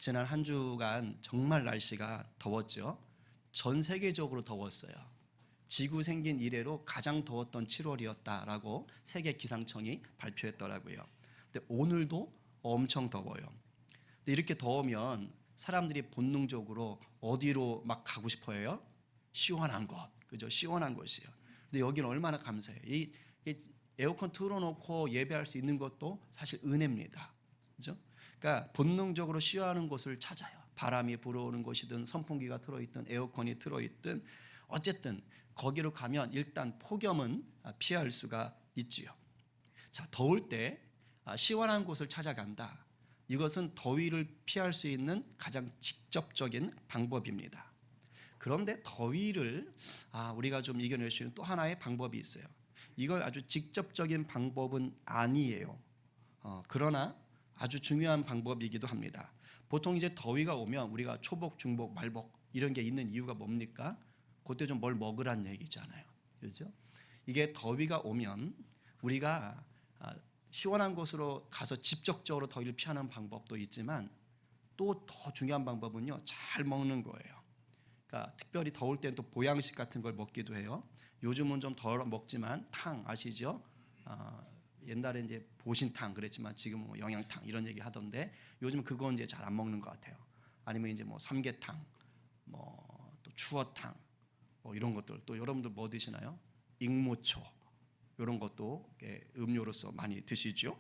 지난 한 주간 정말 날씨가 더웠죠. 전 세계적으로 더웠어요. 지구 생긴 이래로 가장 더웠던 7월이었다라고 세계 기상청이 발표했더라고요. 근데 오늘도 엄청 더워요. 근데 이렇게 더우면 사람들이 본능적으로 어디로 막 가고 싶어요? 시원한 곳, 그죠? 시원한 곳이요. 근데 여기는 얼마나 감사해요. 이 에어컨 틀어놓고 예배할 수 있는 것도 사실 은혜입니다. 그죠? 그러니까 본능적으로 시원한 곳을 찾아요. 바람이 불어오는 곳이든 선풍기가 틀어있든 에어컨이 틀어있든 어쨌든 거기로 가면 일단 폭염은 피할 수가 있지요. 자, 더울 때 시원한 곳을 찾아간다. 이것은 더위를 피할 수 있는 가장 직접적인 방법입니다. 그런데 더위를 우리가 좀 이겨낼 수 있는 또 하나의 방법이 있어요. 이건 아주 직접적인 방법은 아니에요. 그러나 아주 중요한 방법이기도 합니다. 보통 이제 더위가 오면 우리가 초복, 중복, 말복 이런 게 있는 이유가 뭡니까? 그때 좀 뭘 먹으란 얘기잖아요. 그렇죠? 이게 더위가 오면 우리가 시원한 곳으로 가서 직접적으로 더위를 피하는 방법도 있지만 또 더 중요한 방법은요, 잘 먹는 거예요. 그러니까 특별히 더울 때는 또 보양식 같은 걸 먹기도 해요. 요즘은 좀 덜 먹지만 탕 아시죠? 옛날에 이제 보신탕 그랬지만 지금 뭐 영양탕 이런 얘기 하던데 요즘 그건 이제 잘 안 먹는 것 같아요. 아니면 이제 뭐 삼계탕, 뭐 또 추어탕, 뭐 이런 것들 또 여러분들 뭐 드시나요? 익모초 이런 것도 음료로서 많이 드시죠.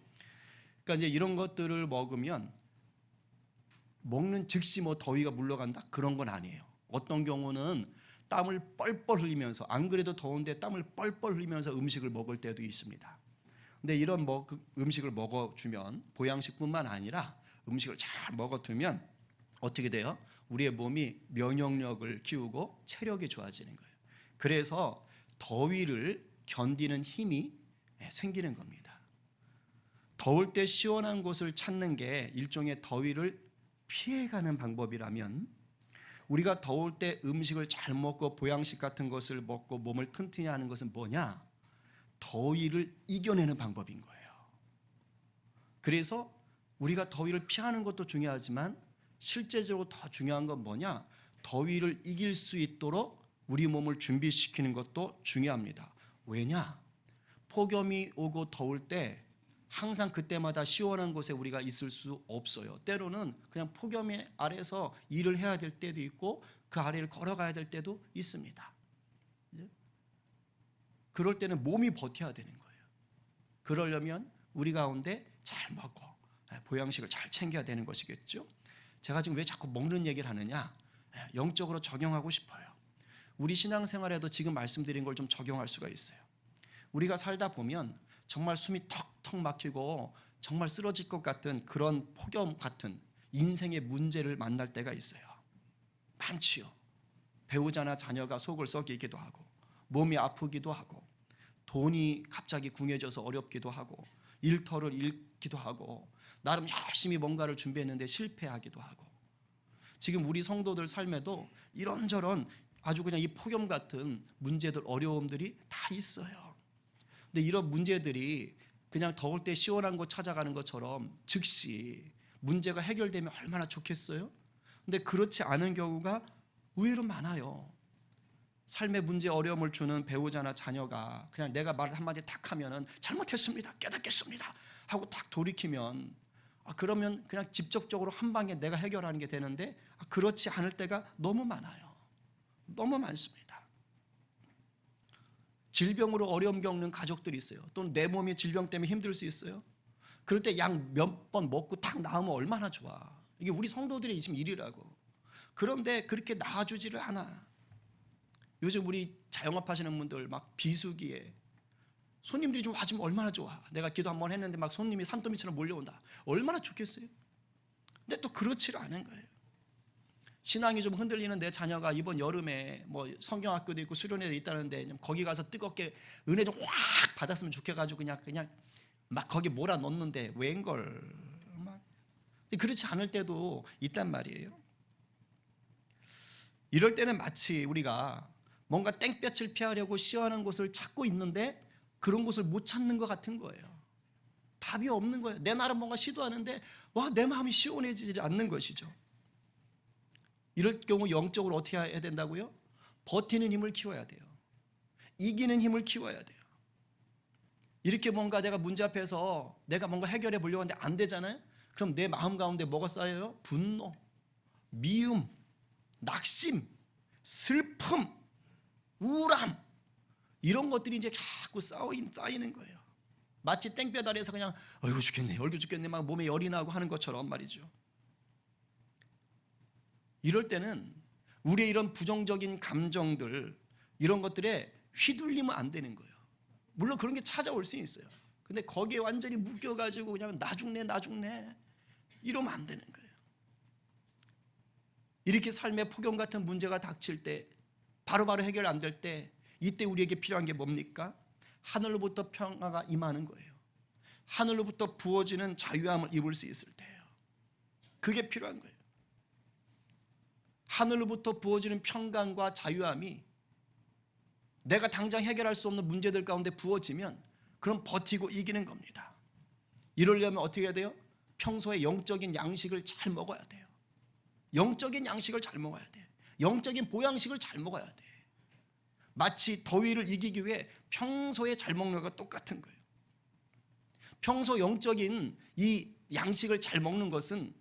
그러니까 이제 이런 것들을 먹으면 먹는 즉시 뭐 더위가 물러간다 그런 건 아니에요. 어떤 경우는 땀을 뻘뻘 흘리면서 안 그래도 더운데 땀을 뻘뻘 흘리면서 음식을 먹을 때도 있습니다. 근데 이런 음식을 먹어주면 보양식뿐만 아니라 음식을 잘 먹어두면 어떻게 돼요? 우리의 몸이 면역력을 키우고 체력이 좋아지는 거예요. 그래서 더위를 견디는 힘이 생기는 겁니다. 더울 때 시원한 곳을 찾는 게 일종의 더위를 피해가는 방법이라면 우리가 더울 때 음식을 잘 먹고 보양식 같은 것을 먹고 몸을 튼튼히 하는 것은 뭐냐? 더위를 이겨내는 방법인 거예요. 그래서 우리가 더위를 피하는 것도 중요하지만 실제적으로 더 중요한 건 뭐냐? 더위를 이길 수 있도록 우리 몸을 준비시키는 것도 중요합니다. 왜냐? 폭염이 오고 더울 때 항상 그때마다 시원한 곳에 우리가 있을 수 없어요. 때로는 그냥 폭염 아래서 일을 해야 될 때도 있고 그 아래를 걸어가야 될 때도 있습니다. 그럴 때는 몸이 버텨야 되는 거예요. 그러려면 우리 가운데 잘 먹고 보양식을 잘 챙겨야 되는 것이겠죠. 제가 지금 왜 자꾸 먹는 얘기를 하느냐? 영적으로 적용하고 싶어요. 우리 신앙생활에도 지금 말씀드린 걸 좀 적용할 수가 있어요. 우리가 살다 보면 정말 숨이 턱턱 막히고 정말 쓰러질 것 같은 그런 폭염 같은 인생의 문제를 만날 때가 있어요. 많지요. 배우자나 자녀가 속을 썩이기도 하고 몸이 아프기도 하고 돈이 갑자기 궁해져서 어렵기도 하고 일터를 잃기도 하고 나름 열심히 뭔가를 준비했는데 실패하기도 하고 지금 우리 성도들 삶에도 이런저런 아주 그냥 이 폭염 같은 문제들 어려움들이 다 있어요. 근데 이런 문제들이 그냥 더울 때 시원한 곳 찾아가는 것처럼 즉시 문제가 해결되면 얼마나 좋겠어요? 근데 그렇지 않은 경우가 의외로 많아요. 삶의 문제 어려움을 주는 배우자나 자녀가 그냥 내가 말 한마디 탁 하면은 잘못했습니다. 깨닫겠습니다. 하고 탁 돌이키면 그러면 그냥 직접적으로 한 방에 내가 해결하는 게 되는데 그렇지 않을 때가 너무 많아요. 너무 많습니다. 질병으로 어려움 겪는 가족들이 있어요. 또는 내 몸이 질병 때문에 힘들 수 있어요. 그럴 때 약 몇 번 먹고 딱 나으면 얼마나 좋아. 이게 우리 성도들의 지금 일이라고. 그런데 그렇게 나아주지를 않아. 요즘 우리 자영업 하시는 분들 막 비수기에 손님들이 좀 와주면 얼마나 좋아. 내가 기도 한번 했는데 막 손님이 산더미처럼 몰려온다. 얼마나 좋겠어요. 근데 또 그렇지를 않은 거예요. 신앙이 좀 흔들리는 내 자녀가 이번 여름에 뭐 성경학교도 있고 수련회도 있다는데 거기 가서 뜨겁게 은혜 좀 확 받았으면 좋겠가지고 그냥 막 거기 몰아 넣는데 웬걸 막 그렇지 않을 때도 있단 말이에요. 이럴 때는 마치 우리가 뭔가 땡볕을 피하려고 시원한 곳을 찾고 있는데 그런 곳을 못 찾는 것 같은 거예요. 답이 없는 거예요. 내 나름 뭔가 시도하는데 내 마음이 시원해지지 않는 것이죠. 이럴 경우 영적으로 어떻게 해야 된다고요? 버티는 힘을 키워야 돼요. 이기는 힘을 키워야 돼요. 이렇게 뭔가 내가 문제 앞에서 내가 뭔가 해결해 보려고 하는데 안 되잖아요. 그럼 내 마음 가운데 뭐가 쌓여요? 분노, 미움, 낙심, 슬픔, 우울함, 이런 것들이 이제 자꾸 쌓이는 거예요. 마치 땡볕 아래에서 그냥 어이구 죽겠네, 얼굴 죽겠네, 막 몸에 열이 나고 하는 것처럼 말이죠. 이럴 때는 우리의 이런 부정적인 감정들, 이런 것들에 휘둘리면 안 되는 거예요. 물론 그런 게 찾아올 수 있어요. 근데 거기에 완전히 묶여가지고 그냥 나 죽네 이러면 안 되는 거예요. 이렇게 삶의 폭염 같은 문제가 닥칠 때, 바로바로 해결 안 될 때, 이때 우리에게 필요한 게 뭡니까? 하늘로부터 평화가 임하는 거예요. 하늘로부터 부어지는 자유함을 입을 수 있을 때예요. 그게 필요한 거예요. 하늘로부터 부어지는 평강과 자유함이 내가 당장 해결할 수 없는 문제들 가운데 부어지면 그럼 버티고 이기는 겁니다. 이러려면 어떻게 해야 돼요? 평소에 영적인 양식을 잘 먹어야 돼요. 영적인 양식을 잘 먹어야 돼. 영적인 보양식을 잘 먹어야 돼. 마치 더위를 이기기 위해 평소에 잘 먹는 것과 똑같은 거예요. 평소 영적인 이 양식을 잘 먹는 것은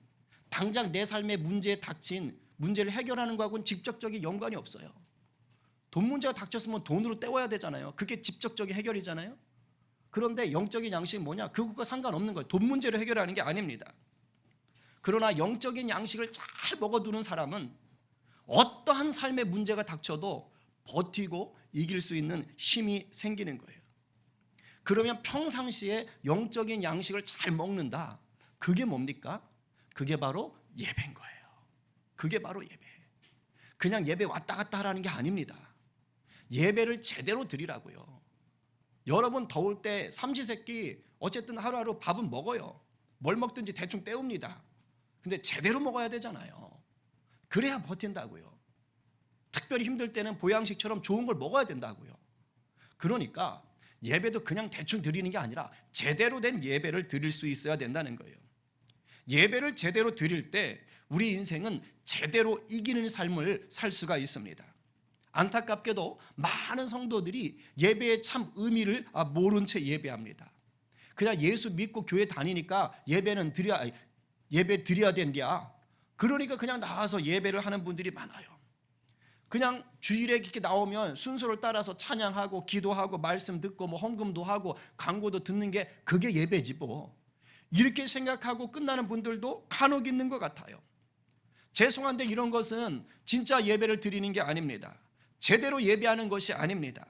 당장 내 삶의 문제에 닥친 문제를 해결하는 것하고는 직접적인 연관이 없어요. 돈 문제가 닥쳤으면 돈으로 때워야 되잖아요. 그게 직접적인 해결이잖아요. 그런데 영적인 양식은 뭐냐? 그것과 상관없는 거예요. 돈 문제를 해결하는 게 아닙니다. 그러나 영적인 양식을 잘 먹어두는 사람은 어떠한 삶의 문제가 닥쳐도 버티고 이길 수 있는 힘이 생기는 거예요. 그러면 평상시에 영적인 양식을 잘 먹는다. 그게 뭡니까? 그게 바로 예배인 거예요. 그게 바로 예배. 그냥 예배 왔다 갔다 하라는 게 아닙니다. 예배를 제대로 드리라고요. 여러분 더울 때 삼시세끼 어쨌든 하루하루 밥은 먹어요. 뭘 먹든지 대충 때웁니다. 근데 제대로 먹어야 되잖아요. 그래야 버틴다고요. 특별히 힘들 때는 보양식처럼 좋은 걸 먹어야 된다고요. 그러니까 예배도 그냥 대충 드리는 게 아니라 제대로 된 예배를 드릴 수 있어야 된다는 거예요. 예배를 제대로 드릴 때 우리 인생은 제대로 이기는 삶을 살 수가 있습니다. 안타깝게도 많은 성도들이 예배의 참 의미를 모른 채 예배합니다. 그냥 예수 믿고 교회 다니니까 예배 드려야 된디야. 그러니까 그냥 나와서 예배를 하는 분들이 많아요. 그냥 주일에 이렇게 나오면 순서를 따라서 찬양하고 기도하고 말씀 듣고 뭐 헌금도 하고 광고도 듣는 게 그게 예배지 뭐. 이렇게 생각하고 끝나는 분들도 간혹 있는 것 같아요. 죄송한데 이런 것은 진짜 예배를 드리는 게 아닙니다. 제대로 예배하는 것이 아닙니다.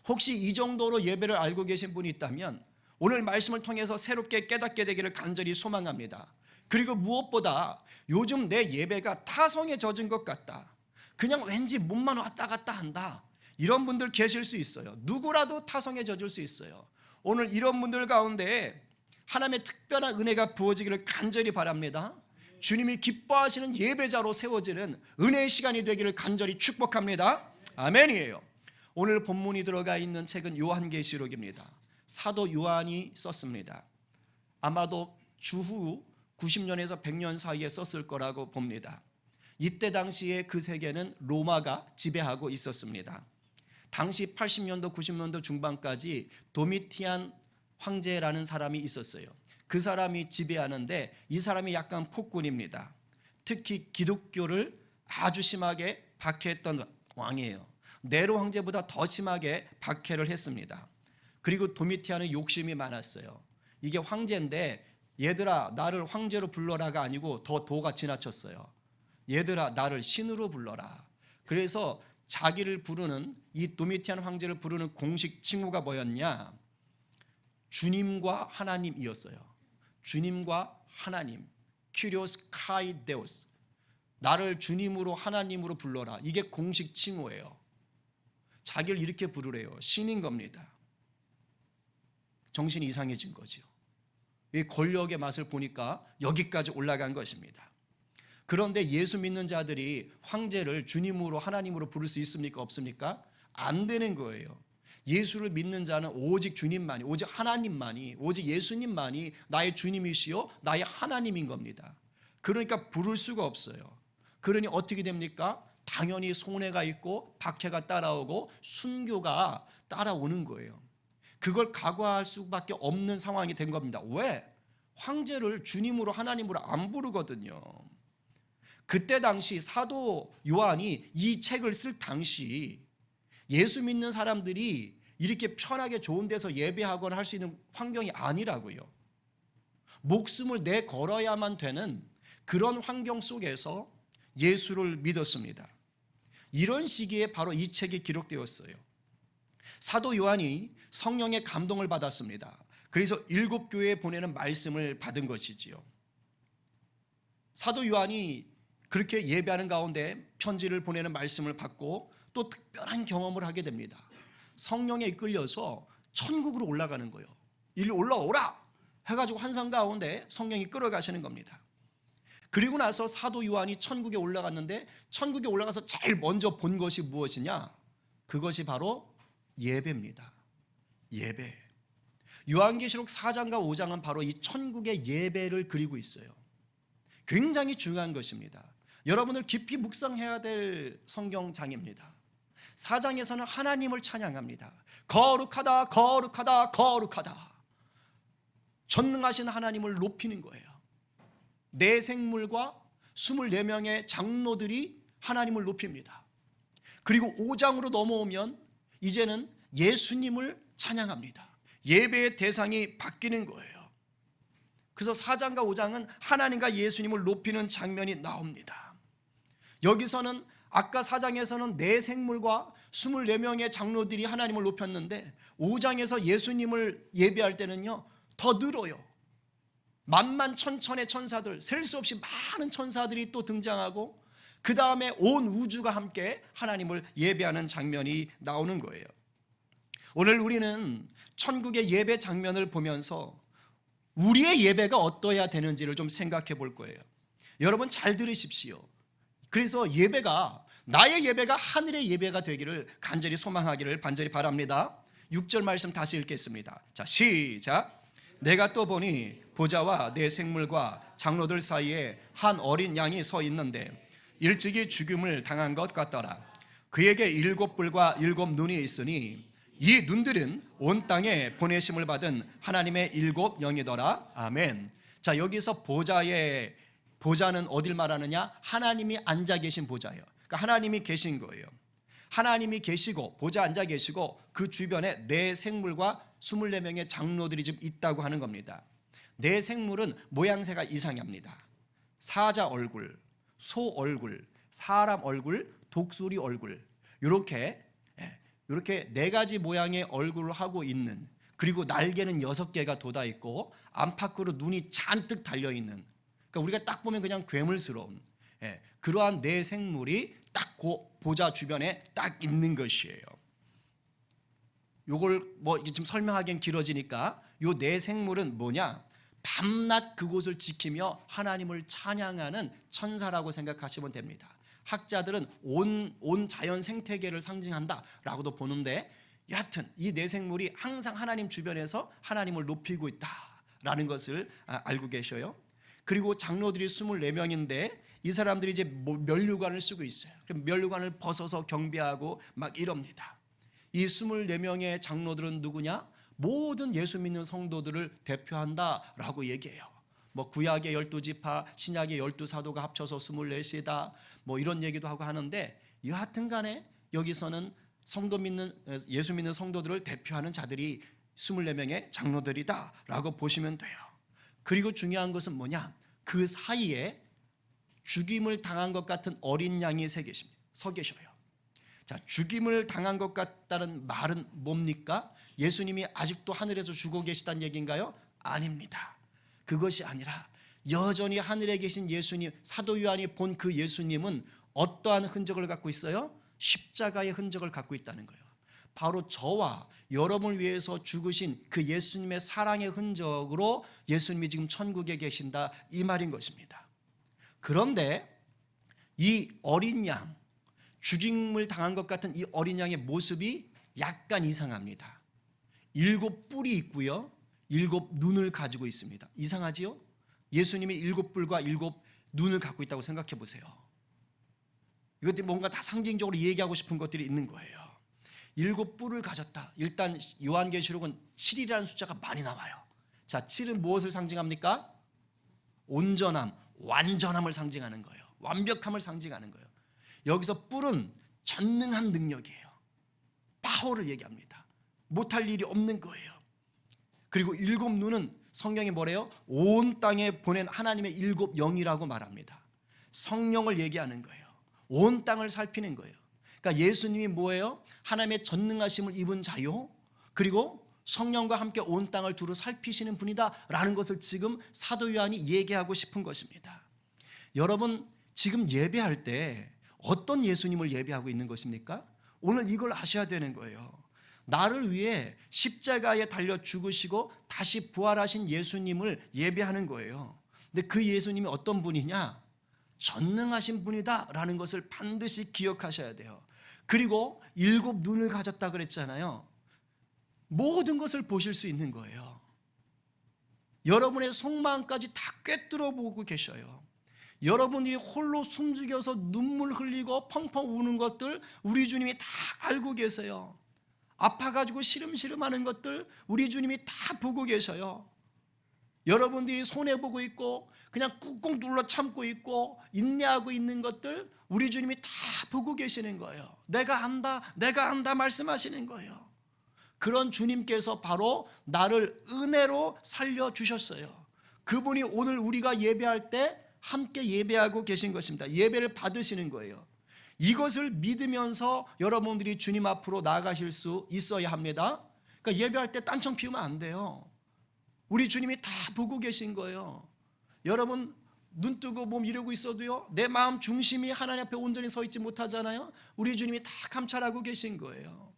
혹시 이 정도로 예배를 알고 계신 분이 있다면 오늘 말씀을 통해서 새롭게 깨닫게 되기를 간절히 소망합니다. 그리고 무엇보다 요즘 내 예배가 타성에 젖은 것 같다. 그냥 왠지 몸만 왔다 갔다 한다. 이런 분들 계실 수 있어요. 누구라도 타성에 젖을 수 있어요. 오늘 이런 분들 가운데 하나님의 특별한 은혜가 부어지기를 간절히 바랍니다. 주님이 기뻐하시는 예배자로 세워지는 은혜의 시간이 되기를 간절히 축복합니다. 아멘이에요. 오늘 본문이 들어가 있는 책은 요한계시록입니다. 사도 요한이 썼습니다. 아마도 주후 90년에서 100년 사이에 썼을 거라고 봅니다. 이때 당시에 그 세계는 로마가 지배하고 있었습니다. 당시 80년도 90년도 중반까지 도미티안 황제라는 사람이 있었어요. 그 사람이 지배하는데 이 사람이 약간 폭군입니다. 특히 기독교를 아주 심하게 박해했던 왕이에요. 네로 황제보다 더 심하게 박해를 했습니다. 그리고 도미티안은 욕심이 많았어요. 이게 황제인데 얘들아 나를 황제로 불러라가 아니고 더 도가 지나쳤어요. 얘들아 나를 신으로 불러라. 그래서 자기를 부르는 이 도미티안 황제를 부르는 공식 칭호가 뭐였냐? 주님과 하나님이었어요. 주님과 하나님, 키리오스 카이 데오스. 나를 주님으로 하나님으로 불러라. 이게 공식 칭호예요. 자기를 이렇게 부르래요. 신인 겁니다. 정신이 이상해진 거죠. 이 권력의 맛을 보니까 여기까지 올라간 것입니다. 그런데 예수 믿는 자들이 황제를 주님으로 하나님으로 부를 수 있습니까? 없습니까? 안 되는 거예요. 예수를 믿는 자는 오직 주님만이, 오직 하나님만이, 오직 예수님만이 나의 주님이시요 나의 하나님인 겁니다. 그러니까 부를 수가 없어요. 그러니 어떻게 됩니까? 당연히 손해가 있고 박해가 따라오고 순교가 따라오는 거예요. 그걸 각오할 수밖에 없는 상황이 된 겁니다. 왜? 황제를 주님으로 하나님으로 안 부르거든요. 그때 당시 사도 요한이 이 책을 쓸 당시 예수 믿는 사람들이 이렇게 편하게 좋은 데서 예배하거나 할 수 있는 환경이 아니라고요. 목숨을 내걸어야만 되는 그런 환경 속에서 예수를 믿었습니다. 이런 시기에 바로 이 책이 기록되었어요. 사도 요한이 성령의 감동을 받았습니다. 그래서 7교회에 보내는 말씀을 받은 것이지요. 사도 요한이 그렇게 예배하는 가운데 편지를 보내는 말씀을 받고 또 특별한 경험을 하게 됩니다. 성령에 이끌려서 천국으로 올라가는 거예요. 일로 올라오라 해가지고 환상 가운데 성령이 끌어가시는 겁니다. 그리고 나서 사도 요한이 천국에 올라갔는데 천국에 올라가서 제일 먼저 본 것이 무엇이냐? 그것이 바로 예배입니다. 예배. 요한계시록 4장과 5장은 바로 이 천국의 예배를 그리고 있어요. 굉장히 중요한 것입니다. 여러분들 깊이 묵상해야 될 성경장입니다. 4장에서는 하나님을 찬양합니다. 거룩하다, 거룩하다, 거룩하다. 전능하신 하나님을 높이는 거예요. 네 생물과 24명의 장로들이 하나님을 높입니다. 그리고 5장으로 넘어오면 이제는 예수님을 찬양합니다. 예배의 대상이 바뀌는 거예요. 그래서 4장과 5장은 하나님과 예수님을 높이는 장면이 나옵니다. 여기서는 아까 4장에서는 네 생물과 24명의 장로들이 하나님을 높였는데 5장에서 예수님을 예배할 때는요 더 늘어요. 만만천천의 천사들, 셀 수 없이 많은 천사들이 또 등장하고 그 다음에 온 우주가 함께 하나님을 예배하는 장면이 나오는 거예요. 오늘 우리는 천국의 예배 장면을 보면서 우리의 예배가 어떠해야 되는지를 좀 생각해 볼 거예요. 여러분 잘 들으십시오. 그래서 예배가, 나의 예배가 하늘의 예배가 되기를 간절히 소망하기를 간절히 바랍니다. 6절 말씀 다시 읽겠습니다. 자, 시작. 내가 또 보니 보좌와 네 생물과 장로들 사이에 한 어린 양이 서 있는데 일찍이 죽임을 당한 것 같더라. 그에게 7뿔과 7눈이 있으니 이 눈들은 온 땅에 보내심을 받은 하나님의 7 영이더라. 아멘. 자, 여기서 보좌는 어딜 말하느냐? 하나님이 앉아 계신 보좌예요. 그러니까 하나님이 계신 거예요. 하나님이 계시고 보좌 앉아 계시고 그 주변에 네 생물과 24명의 장로들이 지금 있다고 하는 겁니다. 네 생물은 모양새가 이상합니다. 사자 얼굴, 소 얼굴, 사람 얼굴, 독수리 얼굴, 이렇게 네 가지 모양의 얼굴을 하고 있는, 그리고 날개는 6개가 돋아 있고 안팎으로 눈이 잔뜩 달려 있는, 그러니까 우리가 딱 보면 그냥 괴물스러운 그러한 네 생물이 딱 보좌 주변에 딱 있는 것이에요. 요걸 지금 설명하기엔 길어지니까 요 네 생물은 뭐냐? 밤낮 그곳을 지키며 하나님을 찬양하는 천사라고 생각하시면 됩니다. 학자들은 온 자연 생태계를 상징한다라고도 보는데, 여하튼 이 네 생물이 항상 하나님 주변에서 하나님을 높이고 있다라는 것을 알고 계셔요. 그리고 장로들이 24명인데 이 사람들이 이제 면류관을 쓰고 있어요. 그럼 면류관을 벗어서 경배하고 막 이럽니다. 이 24명의 장로들은 누구냐? 모든 예수 믿는 성도들을 대표한다라고 얘기해요. 구약의 12지파, 신약의 12사도가 합쳐서 24시다 이런 얘기도 하고 하는데, 여하튼 간에 여기서는 예수 믿는 성도들을 대표하는 자들이 24명의 장로들이다라고 보시면 돼요. 그리고 중요한 것은 뭐냐? 그 사이에 죽임을 당한 것 같은 어린 양이 서 계셔요. 자, 죽임을 당한 것 같다는 말은 뭡니까? 예수님이 아직도 하늘에서 죽어 계시다는 얘기인가요? 아닙니다. 그것이 아니라 여전히 하늘에 계신 예수님, 사도 요한이 본 그 예수님은 어떠한 흔적을 갖고 있어요? 십자가의 흔적을 갖고 있다는 거예요. 바로 저와 여러분을 위해서 죽으신 그 예수님의 사랑의 흔적으로 예수님이 지금 천국에 계신다, 이 말인 것입니다. 그런데 이 어린 양, 죽임을 당한 것 같은 이 어린 양의 모습이 약간 이상합니다. 7뿔이 있고요, 7눈을 가지고 있습니다. 이상하지요? 예수님이 7뿔과 7눈을 갖고 있다고 생각해 보세요. 이것들이 뭔가 다 상징적으로 얘기하고 싶은 것들이 있는 거예요. 7뿔을 가졌다. 일단 요한계시록은 7이라는 숫자가 많이 나와요. 자, 7은 무엇을 상징합니까? 온전함, 완전함을 상징하는 거예요. 완벽함을 상징하는 거예요. 여기서 뿔은 전능한 능력이에요. 파워를 얘기합니다. 못할 일이 없는 거예요. 그리고 7눈은 성경이 뭐래요? 온 땅에 보낸 하나님의 7 영이라고 말합니다. 성령을 얘기하는 거예요. 온 땅을 살피는 거예요. 그러니까 예수님이 뭐예요? 하나님의 전능하심을 입은 자요. 그리고 성령과 함께 온 땅을 두루 살피시는 분이다라는 것을 지금 사도 요한이 얘기하고 싶은 것입니다. 여러분, 지금 예배할 때 어떤 예수님을 예배하고 있는 것입니까? 오늘 이걸 아셔야 되는 거예요. 나를 위해 십자가에 달려 죽으시고 다시 부활하신 예수님을 예배하는 거예요. 근데 그 예수님이 어떤 분이냐? 전능하신 분이다라는 것을 반드시 기억하셔야 돼요. 그리고 7눈을 가졌다 그랬잖아요. 모든 것을 보실 수 있는 거예요. 여러분의 속마음까지 다 꿰뚫어 보고 계셔요. 여러분들이 홀로 숨죽여서 눈물 흘리고 펑펑 우는 것들 우리 주님이 다 알고 계세요. 아파가지고 시름시름하는 것들 우리 주님이 다 보고 계셔요. 여러분들이 손해보고 있고 그냥 꾹꾹 눌러 참고 있고 인내하고 있는 것들 우리 주님이 다 보고 계시는 거예요. 내가 안다 말씀하시는 거예요. 그런 주님께서 바로 나를 은혜로 살려주셨어요. 그분이 오늘 우리가 예배할 때 함께 예배하고 계신 것입니다. 예배를 받으시는 거예요. 이것을 믿으면서 여러분들이 주님 앞으로 나아가실 수 있어야 합니다. 그러니까 예배할 때 딴청 피우면 안 돼요. 우리 주님이 다 보고 계신 거예요. 여러분 눈 뜨고 몸 이러고 있어도요, 내 마음 중심이 하나님 앞에 온전히 서 있지 못하잖아요. 우리 주님이 다 감찰하고 계신 거예요.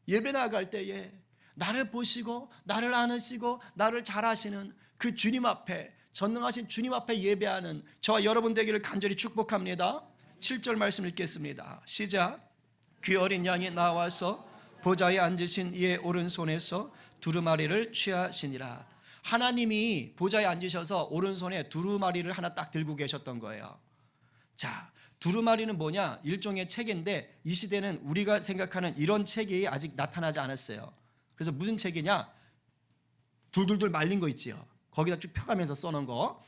예배 나갈 때에 나를 보시고 나를 안으시고 나를 잘 아시는 그 주님 앞에, 전능하신 주님 앞에 예배하는 저와 여러분 되기를 간절히 축복합니다. 7절 말씀 읽겠습니다. 시작. 귀 어린 양이 나와서 보좌에 앉으신 이의 오른손에서 두루마리를 취하시니라. 하나님이 보좌에 앉으셔서 오른손에 두루마리를 하나 딱 들고 계셨던 거예요. 자, 두루마리는 뭐냐? 일종의 책인데 이 시대는 우리가 생각하는 이런 책이 아직 나타나지 않았어요. 그래서 무슨 책이냐? 둘둘둘 말린 거 있지요. 거기다 쭉 펴가면서 써놓은 거,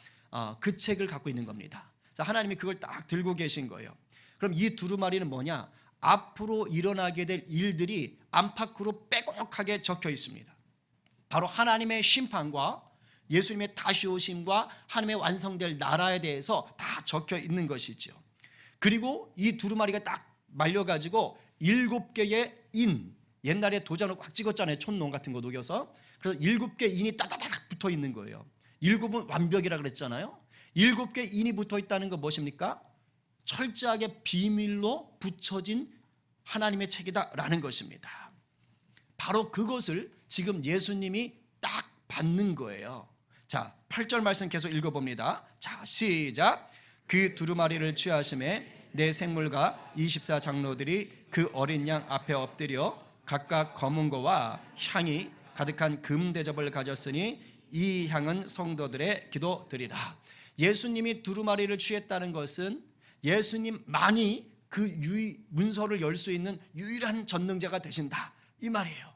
그 책을 갖고 있는 겁니다. 자, 하나님이 그걸 딱 들고 계신 거예요. 그럼 이 두루마리는 뭐냐? 앞으로 일어나게 될 일들이 안팎으로 빼곡하게 적혀 있습니다. 바로 하나님의 심판과 예수님의 다시 오심과 하나님의 완성될 나라에 대해서 다 적혀 있는 것이죠. 그리고 이 두루마리가 딱 말려가지고 7개의 인, 옛날에 도장을 꽉 찍었잖아요. 촌농 같은 거 녹여서. 그래서 7개 인이 따다다닥 붙어 있는 거예요. 7은 완벽이라 그랬잖아요. 7개 인이 붙어 있다는 건 무엇입니까? 철저하게 비밀로 붙여진 하나님의 책이다라는 것입니다. 바로 그것을 지금 예수님이 딱 받는 거예요. 자, 8절 말씀 계속 읽어봅니다. 자, 시작. 그 두루마리를 취하심에 내 생물과 24 장로들이 그 어린 양 앞에 엎드려 각각 검은 거와 향이 가득한 금 대접을 가졌으니 이 향은 성도들의 기도드리라. 예수님이 두루마리를 취했다는 것은 예수님만이 그 문서를 열 수 있는 유일한 전능자가 되신다 이 말이에요.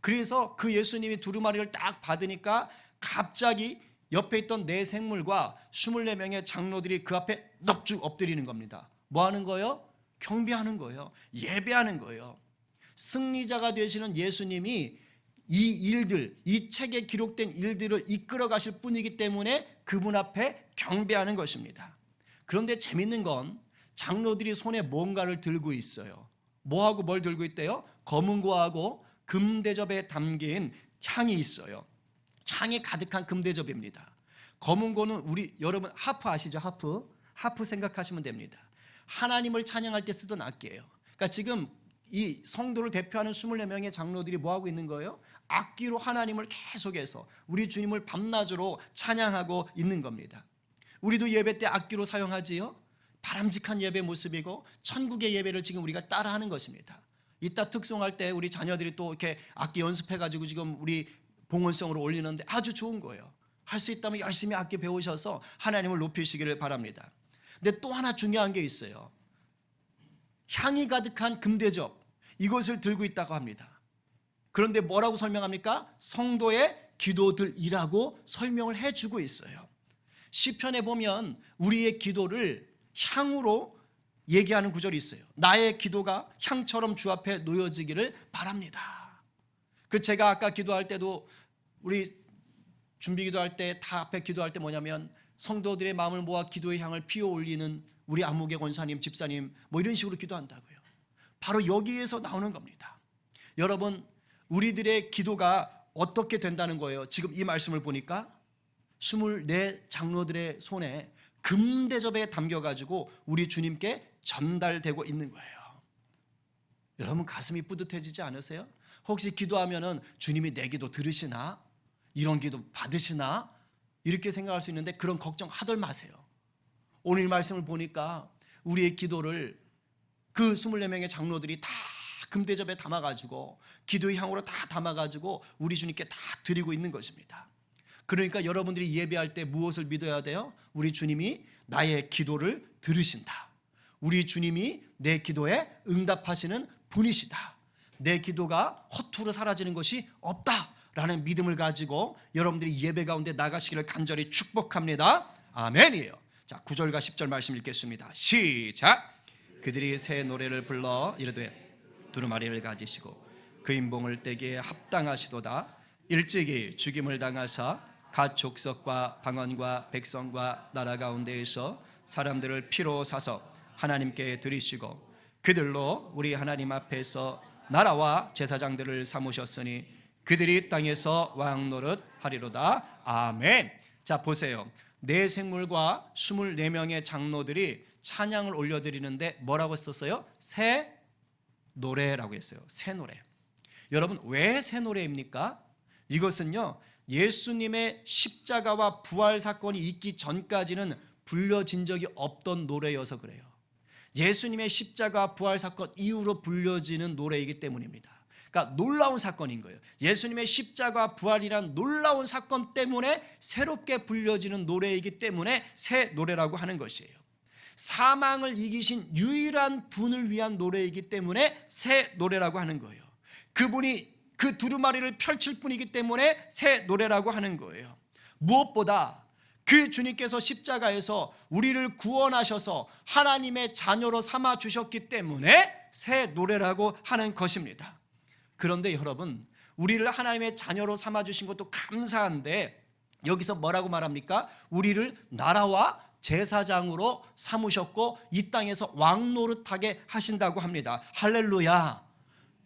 그래서 그 예수님이 두루마리를 딱 받으니까 갑자기 옆에 있던 네 생물과 24명의 장로들이 그 앞에 넙죽 엎드리는 겁니다. 뭐 하는 거예요? 경배하는 거예요. 예배하는 거예요. 승리자가 되시는 예수님이 이 일들, 이 책에 기록된 일들을 이끌어 가실 분이기 때문에 그분 앞에 경배하는 것입니다. 그런데 재밌는 건 장로들이 손에 뭔가를 들고 있어요. 뭐하고 뭘 들고 있대요? 검은 거하고 금대접에 담긴 향이 있어요. 향이 가득한 금대접입니다. 검은 거는 우리 여러분 하프 아시죠? 하프 생각하시면 됩니다. 하나님을 찬양할 때 쓰던 악기예요. 그러니까 지금 이 성도를 대표하는 24명의 장로들이 뭐하고 있는 거예요? 악기로 하나님을 계속해서 우리 주님을 밤낮으로 찬양하고 있는 겁니다. 우리도 예배 때 악기로 사용하지요. 바람직한 예배 모습이고 천국의 예배를 지금 우리가 따라하는 것입니다. 이따 특송할 때 우리 자녀들이 또 이렇게 악기 연습해가지고 지금 우리 봉헌성으로 올리는데 아주 좋은 거예요. 할 수 있다면 열심히 악기 배우셔서 하나님을 높이시기를 바랍니다. 근데 또 하나 중요한 게 있어요. 향이 가득한 금대접 이것을 들고 있다고 합니다. 그런데 뭐라고 설명합니까? 성도의 기도들이라고 설명을 해주고 있어요. 시편에 보면 우리의 기도를 향으로 얘기하는 구절이 있어요. 나의 기도가 향처럼 주 앞에 놓여지기를 바랍니다. 제가 아까 기도할 때도 우리 준비 기도할 때 다 앞에 기도할 때 뭐냐면 성도들의 마음을 모아 기도의 향을 피워 올리는 우리 안목의 권사님, 집사님 뭐 이런 식으로 기도한다고요. 바로 여기에서 나오는 겁니다. 여러분, 우리들의 기도가 어떻게 된다는 거예요? 지금 이 말씀을 보니까 24 장로들의 손에 금대접에 담겨가지고 우리 주님께 전달되고 있는 거예요. 여러분 가슴이 뿌듯해지지 않으세요? 혹시 기도하면은 주님이 내 기도 들으시나? 이런 기도 받으시나? 이렇게 생각할 수 있는데 그런 걱정 하들 마세요. 오늘 말씀을 보니까 우리의 기도를 그 24명의 장로들이 다 금대접에 담아가지고 기도의 향으로 다 담아가지고 우리 주님께 다 드리고 있는 것입니다. 그러니까 여러분들이 예배할 때 무엇을 믿어야 돼요? 우리 주님이 나의 기도를 들으신다. 우리 주님이 내 기도에 응답하시는 분이시다. 내 기도가 허투루 사라지는 것이 없다라는 믿음을 가지고 여러분들이 예배 가운데 나가시기를 간절히 축복합니다. 아멘이에요. 자, 9절과 10절 말씀 읽겠습니다. 시작. 그들이 새 노래를 불러 이르되 두루마리를 가지시고 그 인봉을 떼기에 합당하시도다. 일찍이 죽임을 당하사 각 족속과 방언과 백성과 나라 가운데에서 사람들을 피로 사서 하나님께 드리시고 그들로 우리 하나님 앞에서 나라와 제사장들을 삼으셨으니 그들이 땅에서 왕 노릇 하리로다. 아멘. 자, 보세요. 네 생물과 24명의 장로들이 찬양을 올려드리는데 뭐라고 썼어요? 새 노래라고 했어요. 새 노래. 여러분, 왜 새 노래입니까? 이것은요, 예수님의 십자가와 부활 사건이 있기 전까지는 불려진 적이 없던 노래여서 그래요. 예수님의 십자가 부활 사건 이후로 불려지는 노래이기 때문입니다. 그러니까 놀라운 사건인 거예요. 예수님의 십자가 부활이란 놀라운 사건 때문에 새롭게 불려지는 노래이기 때문에 새 노래라고 하는 것이에요. 사망을 이기신 유일한 분을 위한 노래이기 때문에 새 노래라고 하는 거예요. 그분이 그 두루마리를 펼칠 뿐이기 때문에 새 노래라고 하는 거예요. 무엇보다 그 주님께서 십자가에서 우리를 구원하셔서 하나님의 자녀로 삼아 주셨기 때문에 새 노래라고 하는 것입니다. 그런데 여러분, 우리를 하나님의 자녀로 삼아 주신 것도 감사한데 여기서 뭐라고 말합니까? 우리를 나라와 제사장으로 삼으셨고 이 땅에서 왕 노릇하게 하신다고 합니다. 할렐루야.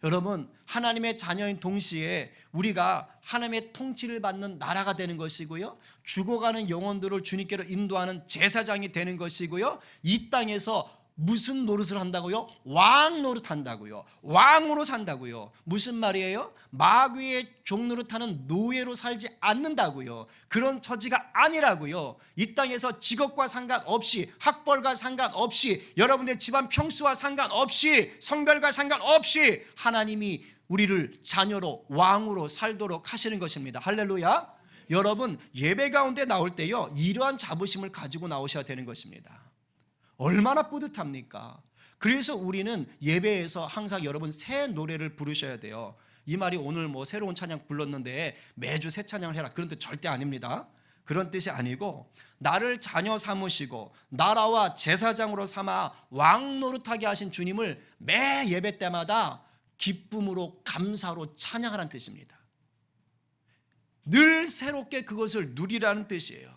여러분, 하나님의 자녀인 동시에 우리가 하나님의 통치를 받는 나라가 되는 것이고요, 죽어가는 영혼들을 주님께로 인도하는 제사장이 되는 것이고요, 이 땅에서 무슨 노릇을 한다고요? 왕 노릇한다고요. 왕으로 산다고요. 무슨 말이에요? 마귀의 종 노릇하는 노예로 살지 않는다고요. 그런 처지가 아니라고요. 이 땅에서 직업과 상관없이, 학벌과 상관없이, 여러분의 집안 평수와 상관없이, 성별과 상관없이 하나님이 우리를 자녀로 왕으로 살도록 하시는 것입니다. 할렐루야. 여러분, 예배 가운데 나올 때요, 이러한 자부심을 가지고 나오셔야 되는 것입니다. 얼마나 뿌듯합니까? 그래서 우리는 예배에서 항상 여러분 새 노래를 부르셔야 돼요. 이 말이 오늘 뭐 새로운 찬양 불렀는데 매주 새 찬양을 해라, 그런 뜻 절대 아닙니다. 그런 뜻이 아니고 나를 자녀 삼으시고 나라와 제사장으로 삼아 왕 노릇하게 하신 주님을 매 예배 때마다 기쁨으로 감사로 찬양하라는 뜻입니다. 늘 새롭게 그것을 누리라는 뜻이에요.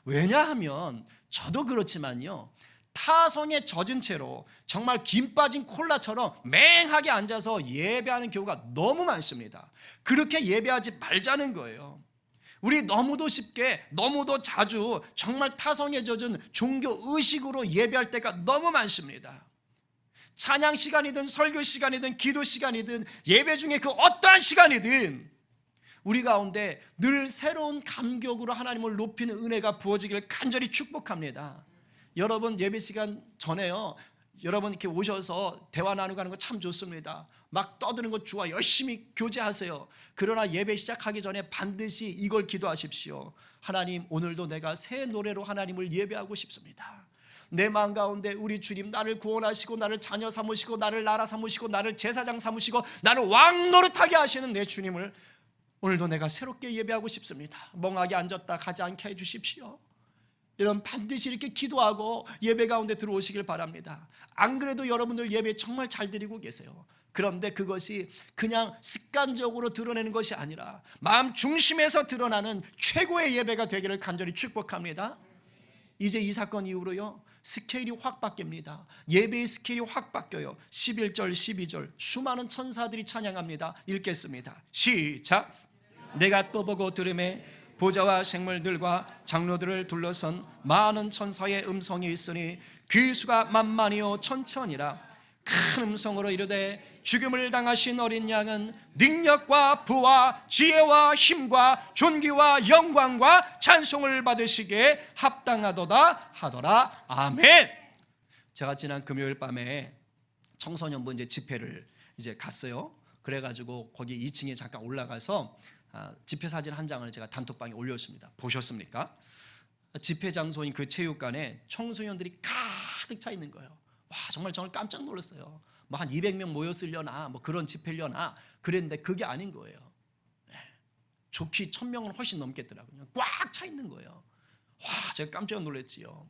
왜냐하면 저도 그렇지만요, 타성에 젖은 채로 정말 김 빠진 콜라처럼 맹하게 앉아서 예배하는 경우가 너무 많습니다. 그렇게 예배하지 말자는 거예요. 우리 너무도 쉽게, 너무도 자주 정말 타성에 젖은 종교 의식으로 예배할 때가 너무 많습니다. 찬양 시간이든 설교 시간이든 기도 시간이든 예배 중에 그 어떠한 시간이든 우리 가운데 늘 새로운 감격으로 하나님을 높이는 은혜가 부어지기를 간절히 축복합니다. 여러분, 예배 시간 전에요, 여러분 이렇게 오셔서 대화 나누고 하는 거 참 좋습니다. 막 떠드는 거 좋아, 열심히 교제하세요. 그러나 예배 시작하기 전에 반드시 이걸 기도하십시오. 하나님, 오늘도 내가 새 노래로 하나님을 예배하고 싶습니다. 내 마음 가운데 우리 주님 나를 구원하시고 나를 자녀 삼으시고 나를 나라 삼으시고 나를 제사장 삼으시고 나를 왕 노릇하게 하시는 내 주님을 오늘도 내가 새롭게 예배하고 싶습니다. 멍하게 앉았다 가지 않게 해주십시오. 여러분 반드시 이렇게 기도하고 예배 가운데 들어오시길 바랍니다. 안 그래도 여러분들 예배 정말 잘 드리고 계세요. 그런데 그것이 그냥 습관적으로 드러내는 것이 아니라 마음 중심에서 드러나는 최고의 예배가 되기를 간절히 축복합니다. 이제 이 사건 이후로요 스케일이 확 바뀝니다. 예배의 스케일이 확 바뀌어요. 11절 12절 수많은 천사들이 찬양합니다. 읽겠습니다. 시작. 내가 또 보고 들음에 보좌와 생물들과 장로들을 둘러선 많은 천사의 음성이 있으니 그 수가 만만이요 천천이라. 큰 음성으로 이르되 죽음을 당하신 어린 양은 능력과 부와 지혜와 힘과 존귀와 영광과 찬송을 받으시기에 합당하도다 하더라. 아멘. 제가 지난 금요일 밤에 청소년부 이제 집회를 이제 갔어요. 그래가지고 거기 2층에 잠깐 올라가서 집회 사진 한 장을 제가 단톡방에 올렸습니다. 보셨습니까? 집회 장소인 그 체육관에 청소년들이 가득 차 있는 거예요. 와, 정말 저는 깜짝 놀랐어요. 뭐 한 200명 모였으려나 뭐 그런 집회려나 그랬는데 그게 아닌 거예요. 좋기 1000명은 훨씬 넘겠더라고요. 꽉 차 있는 거예요. 와, 제가 깜짝 놀랐지요.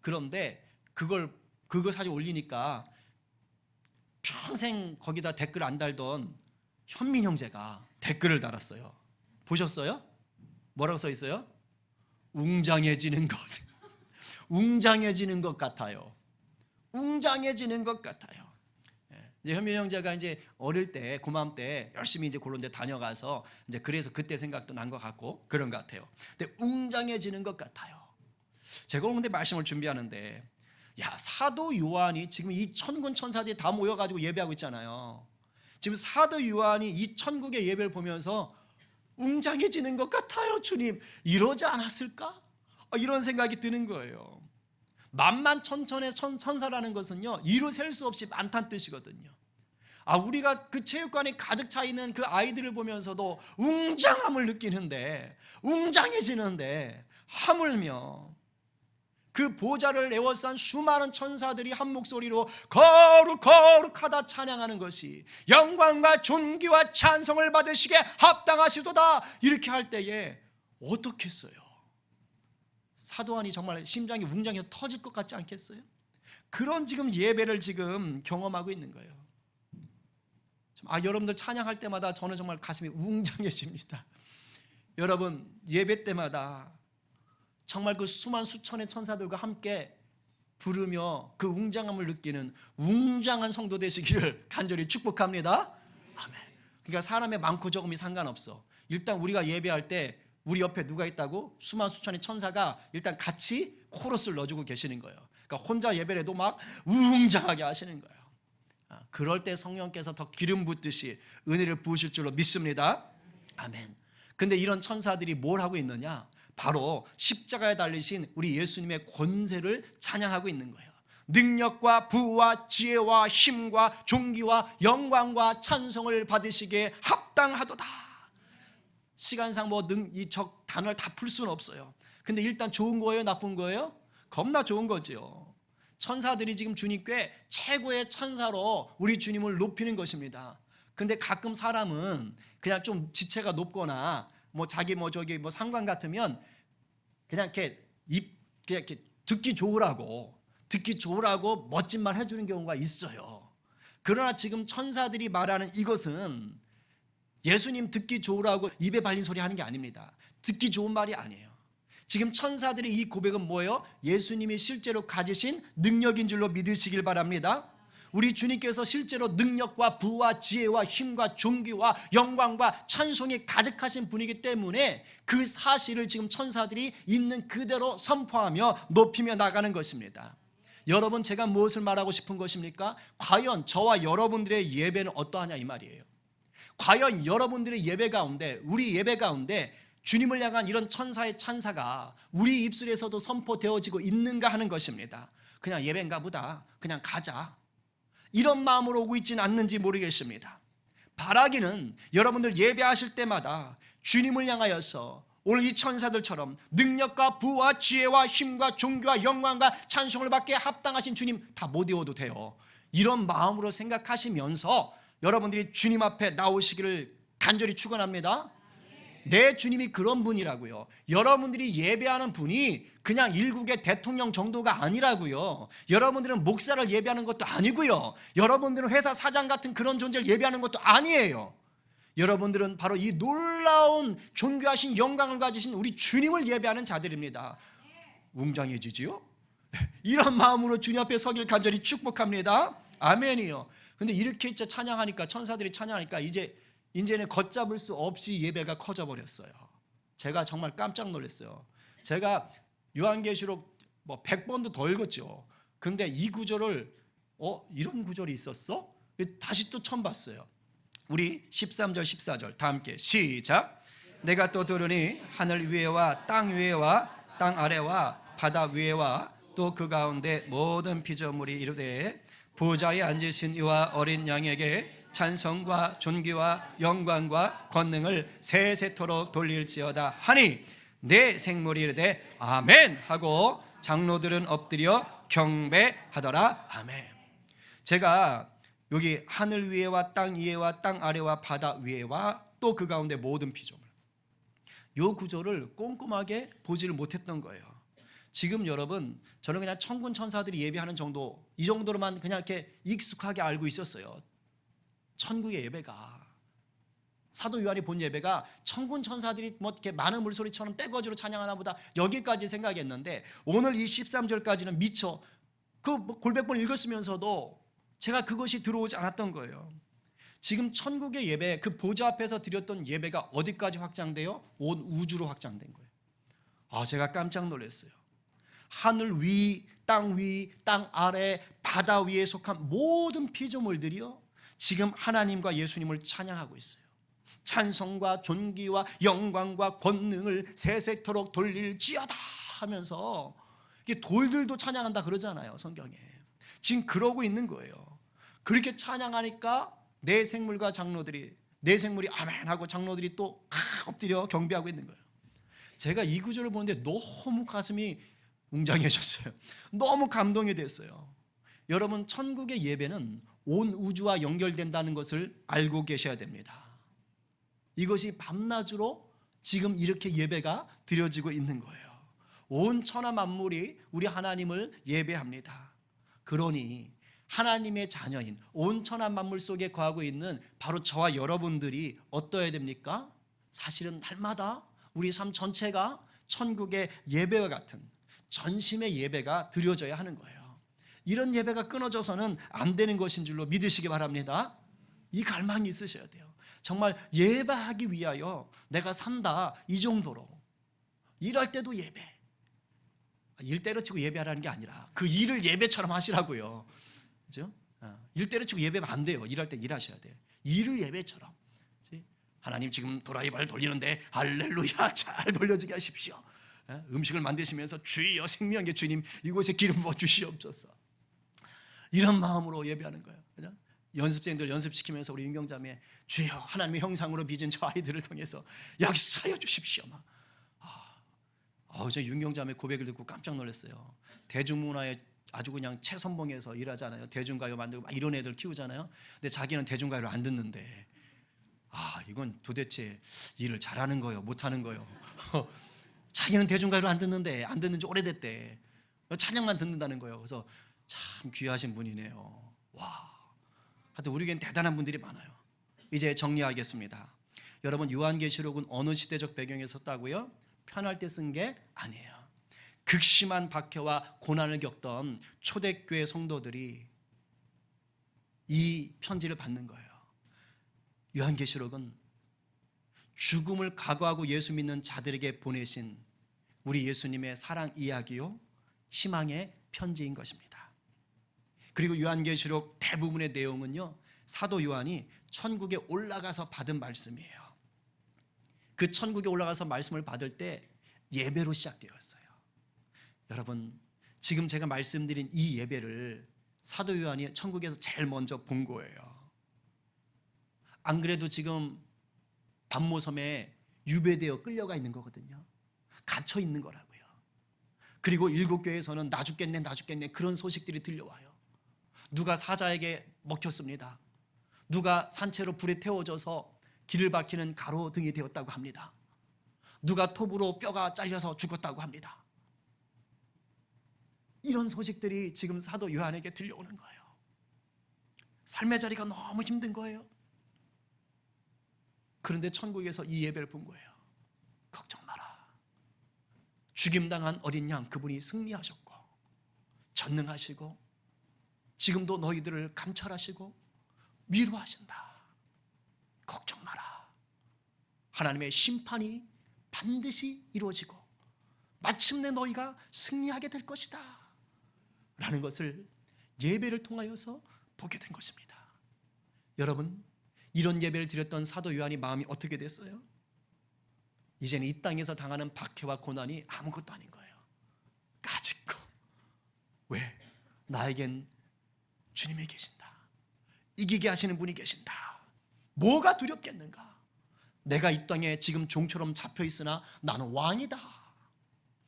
그런데 그거 사진 올리니까 평생 거기다 댓글 안 달던 현민 형제가 댓글을 달았어요. 보셨어요? 뭐라고 써 있어요? 웅장해지는 것. 웅장해지는 것 같아요. 웅장해지는 것 같아요. 이제 현민 형제가 이제 어릴 때 고맘 때 열심히 이제 그런 데 다녀가서 이제 그래서 그때 생각도 난 것 같고 그런 것 같아요. 근데 웅장해지는 것 같아요. 제가 오늘 말씀을 준비하는데 야, 사도 요한이 지금 이 천군 천사들이 다 모여가지고 예배하고 있잖아요. 지금 사도 요한이 이 천국의 예배를 보면서 웅장해지는 것 같아요. 주님 이러지 않았을까? 이런 생각이 드는 거예요. 만만천천의 천사라는 것은요 이루 셀 수 없이 많다는 뜻이거든요. 우리가 그 체육관에 가득 차 있는 그 아이들을 보면서도 웅장함을 느끼는데 웅장해지는데 하물며 그 보좌를 에워싼 수많은 천사들이 한 목소리로 거룩 거룩하다 찬양하는 것이 영광과 존귀와 찬송을 받으시게 합당하시도다 이렇게 할 때에 어떻겠어요? 사도안이 정말 심장이 웅장해서 터질 것 같지 않겠어요? 그런 지금 예배를 지금 경험하고 있는 거예요. 여러분들 찬양할 때마다 저는 정말 가슴이 웅장해집니다. 여러분 예배 때마다 정말 그 수만 수천의 천사들과 함께 부르며 그 웅장함을 느끼는 웅장한 성도 되시기를 간절히 축복합니다. 아멘. 그러니까 사람의 많고 적음이 상관없어. 일단 우리가 예배할 때 우리 옆에 누가 있다고? 수만 수천의 천사가 일단 같이 코러스를 넣어주고 계시는 거예요. 그러니까 혼자 예배를 해도 막 웅장하게 하시는 거예요. 그럴 때 성령께서 더 기름 붓듯이 은혜를 부으실 줄로 믿습니다. 아멘. 근데 이런 천사들이 뭘 하고 있느냐? 바로 십자가에 달리신 우리 예수님의 권세를 찬양하고 있는 거예요. 능력과 부와 지혜와 힘과 존귀와 영광과 찬송을 받으시기에 합당하도다. 시간상 이 단어를 다 풀 수는 없어요. 근데 일단 좋은 거예요, 나쁜 거예요? 겁나 좋은 거죠. 천사들이 지금 주님께 최고의 천사로 우리 주님을 높이는 것입니다. 근데 가끔 사람은 그냥 좀 지체가 높거나 자기 상관 같으면 그냥 이렇게 듣기 좋으라고 멋진 말 해주는 경우가 있어요. 그러나 지금 천사들이 말하는 이것은 예수님 듣기 좋으라고 입에 발린 소리 하는 게 아닙니다. 듣기 좋은 말이 아니에요. 지금 천사들의 이 고백은 뭐예요? 예수님이 실제로 가지신 능력인 줄로 믿으시길 바랍니다. 우리 주님께서 실제로 능력과 부와 지혜와 힘과 존귀와 영광과 찬송이 가득하신 분이기 때문에 그 사실을 지금 천사들이 있는 그대로 선포하며 높이며 나가는 것입니다. 여러분, 제가 무엇을 말하고 싶은 것입니까? 과연 저와 여러분들의 예배는 어떠하냐 이 말이에요. 과연 여러분들의 예배 가운데, 우리 예배 가운데 주님을 향한 이런 천사의 찬사가 우리 입술에서도 선포되어지고 있는가 하는 것입니다. 그냥 예배인가 보다, 그냥 가자, 이런 마음으로 오고 있지는 않는지 모르겠습니다. 바라기는 여러분들 예배하실 때마다 주님을 향하여서 오늘 이 천사들처럼 능력과 부와 지혜와 힘과 존귀와 영광과 찬송을 받기에 합당하신 주님 다 못 외워도 돼요. 이런 마음으로 생각하시면서 여러분들이 주님 앞에 나오시기를 간절히 축원합니다. 내 주님이 그런 분이라고요. 여러분들이 예배하는 분이 그냥 일국의 대통령 정도가 아니라고요. 여러분들은 목사를 예배하는 것도 아니고요. 여러분들은 회사 사장 같은 그런 존재를 예배하는 것도 아니에요. 여러분들은 바로 이 놀라운 존귀하신 영광을 가지신 우리 주님을 예배하는 자들입니다. 웅장해지지요? 이런 마음으로 주님 앞에 서길 간절히 축복합니다. 아멘이요. 근데 이렇게 찬양하니까, 천사들이 찬양하니까 이제는 걷잡을 수 없이 예배가 커져 버렸어요. 제가 정말 깜짝 놀랐어요. 제가 요한계시록 100번도 더 읽었죠. 근데 이 구절을 이런 구절이 있었어? 다시 또 처음 봤어요. 우리 13절 14절 다 함께 시작. 내가 또 들으니 하늘 위에와 땅 위에와 땅 아래와 바다 위에와 또 그 가운데 모든 피조물이 이르되 보좌에 앉으신 이와 어린 양에게 찬송과 존귀와 영광과 권능을 세세토록 돌릴지어다 하니 내 생물이 이르되 아멘 하고 장로들은 엎드려 경배하더라. 아멘. 제가 여기 하늘 위에와 땅 위에와 땅 아래와 바다 위에와 또 그 가운데 모든 피조물, 이 구조를 꼼꼼하게 보지를 못했던 거예요. 지금 여러분, 저는 그냥 천군 천사들이 예배하는 정도, 이 정도로만 그냥 이렇게 익숙하게 알고 있었어요. 천국의 예배가, 사도 요한이 본 예배가 천군 천사들이 이렇게 많은 물소리처럼 떼거지로 찬양하나 보다, 여기까지 생각했는데 오늘 이 13절까지는 미처 골백번 읽었으면서도 제가 그것이 들어오지 않았던 거예요. 지금 천국의 예배, 그 보좌 앞에서 드렸던 예배가 어디까지 확장돼요? 온 우주로 확장된 거예요. 제가 깜짝 놀랐어요. 하늘 위, 땅 아래, 바다 위에 속한 모든 피조물들이요, 지금 하나님과 예수님을 찬양하고 있어요. 찬송과 존귀와 영광과 권능을 세세토록 돌릴지어다 하면서, 이게 돌들도 찬양한다 그러잖아요, 성경에. 지금 그러고 있는 거예요. 그렇게 찬양하니까 내 생물과 장로들이, 내 생물이 아멘 하고 장로들이 또 엎드려 경배하고 있는 거예요. 제가 이 구절을 보는데 너무 가슴이 웅장해졌어요. 너무 감동이 됐어요. 여러분, 천국의 예배는 온 우주와 연결된다는 것을 알고 계셔야 됩니다. 이것이 밤낮으로 지금 이렇게 예배가 드려지고 있는 거예요. 온 천하 만물이 우리 하나님을 예배합니다. 그러니 하나님의 자녀인 온 천하 만물 속에 거하고 있는 바로 저와 여러분들이 어떠해야 됩니까? 사실은 날마다 우리 삶 전체가 천국의 예배와 같은 전심의 예배가 드려져야 하는 거예요. 이런 예배가 끊어져서는 안 되는 것인 줄로 믿으시기 바랍니다. 이 갈망이 있으셔야 돼요. 정말 예배하기 위하여 내가 산다, 이 정도로. 일할 때도 예배, 일 때려치고 예배하라는 게 아니라 그 일을 예배처럼 하시라고요. 그죠? 일 때려치고 예배하면 안 돼요. 일할 때 일하셔야 돼요. 일을 예배처럼. 그치? 하나님 지금 도라이바를 돌리는데 할렐루야, 잘 돌려지게 하십시오. 음식을 만드시면서 주여 생명의 주님 이곳에 기름 부어 주시옵소서. 이런 마음으로 예배하는 거예요. 그죠? 연습생들 연습시키면서 우리 윤경자매, 주여 하나님의 형상으로 빚은 저 아이들을 통해서 역사하여 주십시오. 저 윤경자매 고백을 듣고 깜짝 놀랐어요. 대중문화에 아주 그냥 최선봉에서 일하잖아요. 대중가요 만들고 막 이런 애들 키우잖아요. 근데 자기는 대중가요를 안 듣는데, 이건 도대체 일을 잘하는 거예요, 못하는 거예요? 자기는 대중가요를 안 듣는데, 안 듣는 지 오래됐대. 찬양만 듣는다는 거예요. 그래서 참 귀하신 분이네요. 하여튼 우리에겐 대단한 분들이 많아요. 이제 정리하겠습니다. 여러분, 요한계시록은 어느 시대적 배경에 섰다고요? 편할 때 쓴 게 아니에요. 극심한 박해와 고난을 겪던 초대교회 성도들이 이 편지를 받는 거예요. 요한계시록은 죽음을 각오하고 예수 믿는 자들에게 보내신 우리 예수님의 사랑 이야기요, 희망의 편지인 것입니다. 그리고 요한계시록 대부분의 내용은요, 사도 요한이 천국에 올라가서 받은 말씀이에요. 그 천국에 올라가서 말씀을 받을 때 예배로 시작되었어요. 여러분, 지금 제가 말씀드린 이 예배를 사도 요한이 천국에서 제일 먼저 본 거예요. 안 그래도 지금 반모섬에 유배되어 끌려가 있는 거거든요. 갇혀 있는 거라고요. 그리고 일곱 교회에서는 나 죽겠네 그런 소식들이 들려와요. 누가 사자에게 먹혔습니다. 누가 산채로 불에 태워져서 길을 밝히는 가로등이 되었다고 합니다. 누가 톱으로 뼈가 잘려서 죽었다고 합니다. 이런 소식들이 지금 사도 요한에게 들려오는 거예요. 삶의 자리가 너무 힘든 거예요. 그런데 천국에서 이 예배를 본 거예요. 걱정 마라. 죽임당한 어린 양 그분이 승리하셨고 전능하시고 지금도 너희들을 감찰하시고 위로하신다. 걱정 마라. 하나님의 심판이 반드시 이루어지고 마침내 너희가 승리하게 될 것이다 라는 것을 예배를 통하여서 보게 된 것입니다. 여러분, 이런 예배를 드렸던 사도 요한이 마음이 어떻게 됐어요? 이제는 이 땅에서 당하는 박해와 고난이 아무것도 아닌 거예요. 까짓거. 왜? 나에겐 주님이 계신다. 이기게 하시는 분이 계신다. 뭐가 두렵겠는가? 내가 이 땅에 지금 종처럼 잡혀 있으나 나는 왕이다.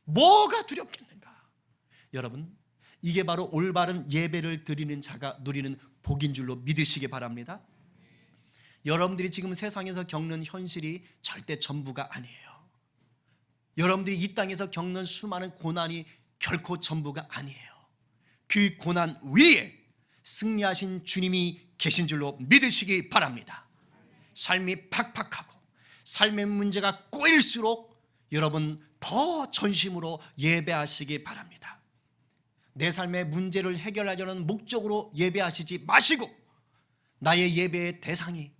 뭐가 두렵겠는가? 여러분, 이게 바로 올바른 예배를 드리는 자가 누리는 복인 줄로 믿으시기 바랍니다. 여러분들이 지금 세상에서 겪는 현실이 절대 전부가 아니에요. 여러분들이 이 땅에서 겪는 수많은 고난이 결코 전부가 아니에요. 그 고난 위에 승리하신 주님이 계신 줄로 믿으시기 바랍니다. 삶이 팍팍하고 삶의 문제가 꼬일수록 여러분 더 전심으로 예배하시기 바랍니다. 내 삶의 문제를 해결하려는 목적으로 예배하시지 마시고 나의 예배의 대상이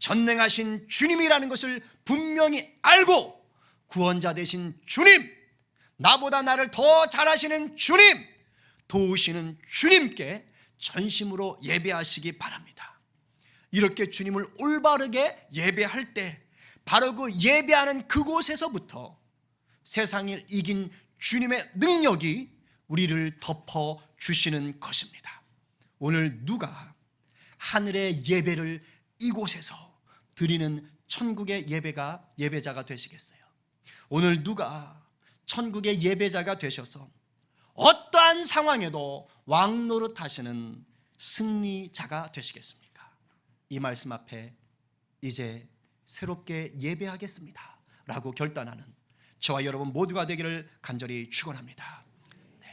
전능하신 주님이라는 것을 분명히 알고 구원자 되신 주님, 나보다 나를 더 잘하시는 주님, 도우시는 주님께 전심으로 예배하시기 바랍니다. 이렇게 주님을 올바르게 예배할 때 바로 그 예배하는 그곳에서부터 세상을 이긴 주님의 능력이 우리를 덮어주시는 것입니다. 오늘 누가 하늘의 예배를 이곳에서 드리는 천국의 예배자가 되시겠어요? 오늘 누가 천국의 예배자가 되셔서 어떠한 상황에도 왕 노릇하시는 승리자가 되시겠습니까? 이 말씀 앞에 이제 새롭게 예배하겠습니다 라고 결단하는 저와 여러분 모두가 되기를 간절히 축원합니다.